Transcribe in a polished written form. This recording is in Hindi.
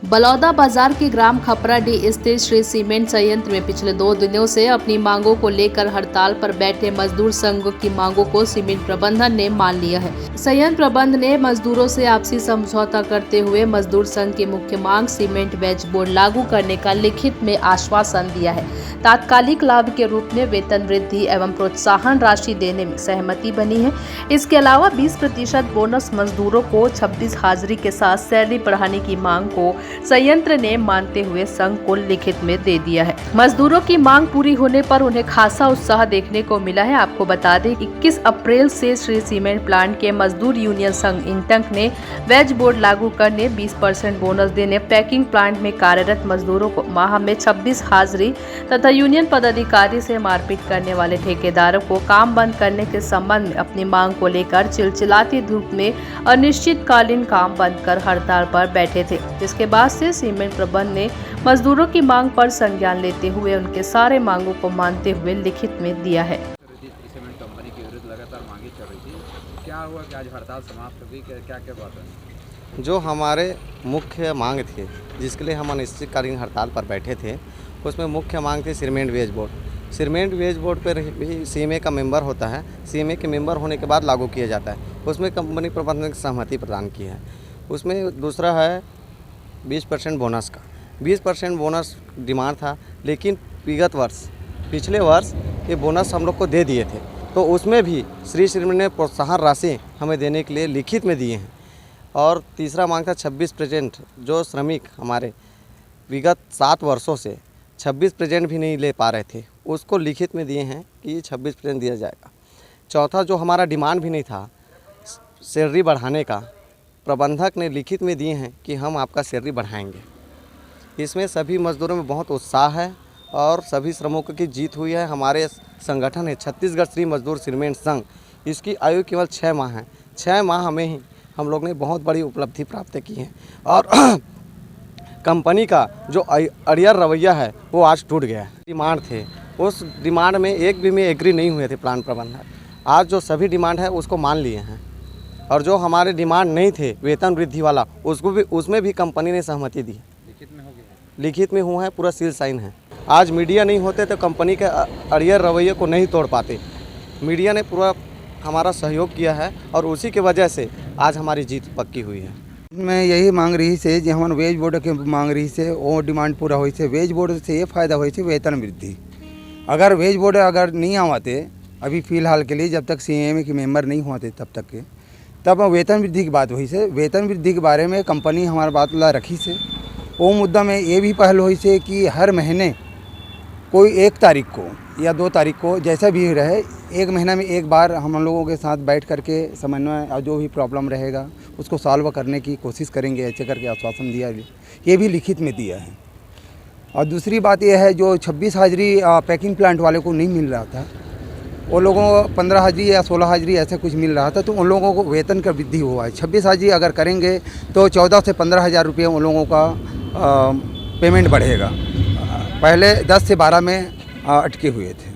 बलौदा बाजार के ग्राम खपराडीह स्थित श्री सीमेंट संयंत्र में पिछले 2 दिनों से अपनी मांगों को लेकर हड़ताल पर बैठे मजदूर संघ की मांगों को सीमेंट प्रबंधन ने मान लिया है। संयंत्र प्रबंध ने मजदूरों से आपसी समझौता करते हुए मजदूर संघ की मुख्य मांग सीमेंट वेज बोर्ड लागू करने का लिखित में आश्वासन दिया है। तात्कालिक लाभ के रूप में वेतन वृद्धि एवं प्रोत्साहन राशि देने में सहमति बनी है। इसके अलावा 20% बोनस मजदूरों को 26 हाजिरी के साथ सैलरी बढ़ाने की मांग को संयंत्र ने मानते हुए संघ को लिखित में दे दिया है। मजदूरों की मांग पूरी होने पर उन्हें खासा उत्साह देखने को मिला है। आपको बता दें 21 अप्रैल से श्री सीमेंट प्लांट के मजदूर यूनियन संघ इंटंक ने वेज बोर्ड लागू करने, 20% बोनस देने, पैकिंग प्लांट में कार्यरत मजदूरों को माह में 26 हाजिरी तथा यूनियन पदाधिकारी से मारपीट करने वाले ठेकेदारों को काम बंद करने के संबंध में अपनी मांग को लेकर चिलचिलाती धूप में अनिश्चितकालीन काम बंद कर हड़ताल पर बैठे थे। जिसके बाद से सीमेंट प्रबंध ने मजदूरों की मांग पर संज्ञान लेते हुए उनके सारे मांगों को मानते हुए लिखित में दिया है। सीमेंट कंपनी के विरुद्ध लगातार मांगे चल रही थी, क्या हुआ कि आज हड़ताल समाप्त हो गई, क्या बात है? जो हमारे मुख्य मांग थे, जिसके लिए हम अनिश्चितकालीन हड़ताल पर बैठे थे, उसमें मुख्य मांग थी cement wage board. Cement wage board पर भी सीएमए का मेंबर होता है। सीएमए के मेंबर होने के बाद लागू किया जाता है। उसमें कंपनी प्रबंधन ने सहमति प्रदान की है। उसमें दूसरा है 20% बोनस का। 20% बोनस डिमांड था, लेकिन विगत वर्ष पिछले वर्ष ये बोनस हम लोग को दे दिए थे, तो उसमें भी श्री सीमेंट ने प्रोत्साहन राशि हमें देने के लिए लिखित में दिए हैं। और तीसरा मांग था 26%, जो श्रमिक हमारे विगत 7 वर्षों से 26% भी नहीं ले पा रहे थे, उसको लिखित में दिए हैं कि 26% दिया जाएगा। चौथा जो हमारा डिमांड भी नहीं था सैलरी बढ़ाने का, प्रबंधक ने लिखित में दिए हैं कि हम आपका सैलरी बढ़ाएंगे। इसमें सभी मजदूरों में बहुत उत्साह है और सभी श्रमिकों की जीत हुई है। हमारे संगठन है छत्तीसगढ़ श्री मजदूर सीमेंट संघ, इसकी आयु केवल 6 माह है। 6 माह में ही हम लोग ने बहुत बड़ी उपलब्धि प्राप्त की है और कंपनी का जो अड़ियल रवैया है वो आज टूट गया है। डिमांड थे, उस डिमांड में एक भी में एग्री नहीं हुए थे प्लांट प्रबंधक। आज जो सभी डिमांड है उसको मान लिए हैं और जो हमारे डिमांड नहीं थे वेतन वृद्धि वाला, उसमें भी कंपनी ने सहमति दी। लिखित में हो गया, लिखित में हुआ है, पूरा सील साइन है। आज मीडिया नहीं होते तो कंपनी के अड़ियल रवैये को नहीं तोड़ पाते। मीडिया ने पूरा हमारा सहयोग किया है और उसी की वजह से आज हमारी जीत पक्की हुई है। मैं यही मांग रही से जो हमारे वेज बोर्ड के मांग रही से वो डिमांड पूरा हुई से वेज बोर्ड से ये फ़ायदा हुई से वेतन वृद्धि। अगर वेज बोर्ड अगर नहीं आवाते अभी फ़िलहाल के लिए, जब तक सीएमए के मेंबर नहीं हुआते तब तक के, तब वेतन वृद्धि की बात हुई से। वेतन वृद्धि के बारे में कंपनी हमारा बात ला रखी से। वो मुद्दा में ये भी पहल हुई से कि हर महीने कोई 1 तारीख को या 2 तारीख को जैसा भी रहे, 1 महीना में एक बार हम लोगों के साथ बैठ करके समन्वय और जो भी प्रॉब्लम रहेगा उसको सॉल्व करने की कोशिश करेंगे, ऐसे करके आश्वासन दिया। ये भी लिखित में दिया है। और दूसरी बात यह है जो 26 हाजिरी पैकिंग प्लांट वाले को नहीं मिल रहा था, वो लोगों को 15 हाजिरी या 16 हाजिरी ऐसा कुछ मिल रहा था, तो उन लोगों को वेतन का वृद्धि हुआ है। 26 हाजिरी अगर करेंगे तो 14 से 15 हज़ार रुपये उन लोगों का पेमेंट बढ़ेगा। पहले 10 से 12 में अटके हुए थे।